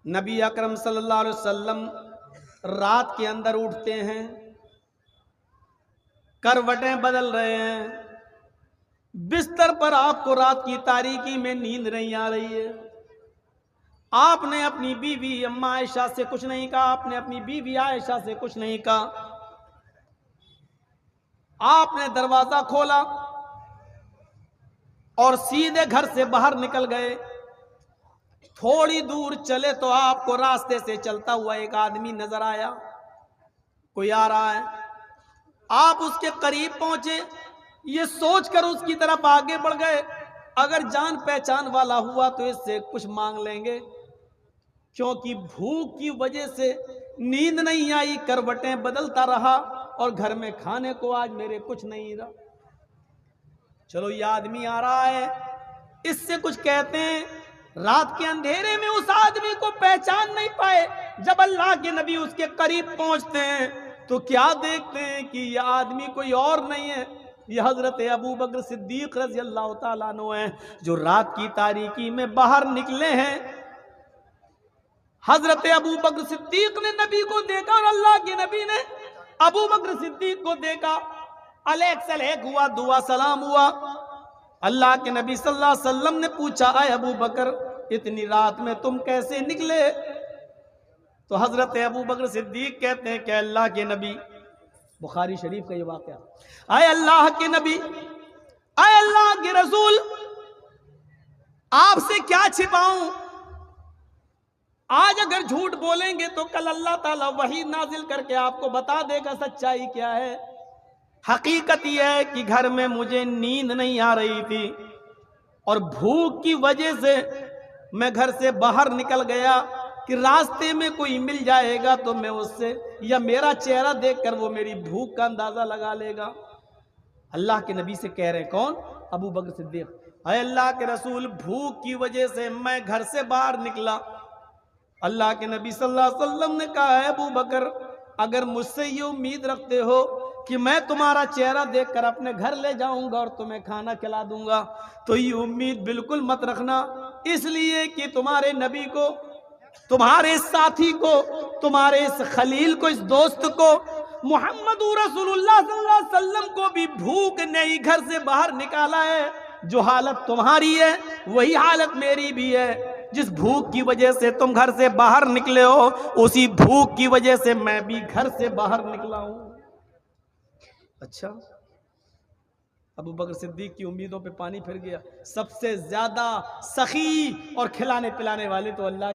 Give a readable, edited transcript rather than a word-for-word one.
नबी अकरम सल्लल्लाहु अलैहि वसल्लम रात के अंदर उठते हैं, करवटें बदल रहे हैं, बिस्तर पर आपको रात की तारीकी में नींद नहीं आ रही है। आपने अपनी बीवी अम्मा आयशा से कुछ नहीं कहा, आपने अपनी बीवी आयशा से कुछ नहीं कहा। आपने दरवाजा खोला और सीधे घर से बाहर निकल गए। थोड़ी दूर चले तो आपको रास्ते से चलता हुआ एक आदमी नजर आया, कोई आ रहा है। आप उसके करीब पहुंचे, ये सोचकर उसकी तरफ आगे बढ़ गए, अगर जान पहचान वाला हुआ तो इससे कुछ मांग लेंगे। क्योंकि भूख की वजह से नींद नहीं आई, करवटें बदलता रहा और घर में खाने को आज मेरे कुछ नहीं रहा। चलो ये आदमी आ रहा है, इससे कुछ कहते हैं। रात के अंधेरे में उस आदमी को पहचान नहीं पाए। जब अल्लाह के नबी उसके करीब पहुंचते हैं तो क्या देखते हैं कि यह आदमी कोई और नहीं है, यह हजरत अबू बकर सिद्दीक रज़ी अल्लाह ताला अन्हु हैं, जो रात की तारीकी में बाहर निकले हैं। हजरत अबू बकर सिद्दीक ने नबी को देखा और अल्लाह के नबी ने अबू बकर सिद्दीक को देखा। अलैक सलैक हुआ, दुआ सलाम हुआ। अल्लाह के नबी सल्लल्लाहु अलैहि वसल्लम ने पूछा, आए अबू बकर, इतनी रात में तुम कैसे निकले? तो हजरत अबू बकर सिद्दीक कहते हैं कि अल्लाह के नबी, बुखारी शरीफ का ये वाक़या, आए अल्लाह के नबी, आए अल्लाह के रसूल, आपसे क्या छिपाऊं? आज अगर झूठ बोलेंगे तो कल अल्लाह ताला वही नाजिल करके आपको बता देगा सच्चाई क्या है। हकीकत यह है कि घर में मुझे नींद नहीं आ रही थी और भूख की वजह से मैं घर से बाहर निकल गया कि रास्ते में कोई मिल जाएगा तो मैं उससे, या मेरा चेहरा देखकर वो मेरी भूख का अंदाजा लगा लेगा। अल्लाह के नबी से कह रहे हैं, कौन? अबू बकर सिद्दीक, अरे अल्लाह के रसूल, भूख की वजह से मैं घर से बाहर निकला। अल्लाह के नबी सल्लल्लाहु अलैहि वसल्लम ने कहा है, अबू बकर, अगर मुझसे ये उम्मीद रखते हो कि मैं तुम्हारा चेहरा देखकर अपने घर ले जाऊंगा और तुम्हें खाना खिला दूंगा, तो ये उम्मीद बिल्कुल मत रखना। इसलिए कि तुम्हारे नबी को, तुम्हारे साथी को, तुम्हारे इस खलील को, इस दोस्त को, मोहम्मद रसूलुल्लाह सल्लल्लाहु अलैहि वसल्लम को भी भूख ने ही घर से बाहर निकाला है। जो हालत तुम्हारी है वही हालत मेरी भी है। जिस भूख की वजह से तुम घर से बाहर निकले हो, उसी भूख की वजह से मैं भी घर से बाहर निकला हूं। अच्छा, अबू बकर सिद्दीक की उम्मीदों पे पानी फिर गया। सबसे ज्यादा सखी और खिलाने पिलाने वाले तो अल्लाह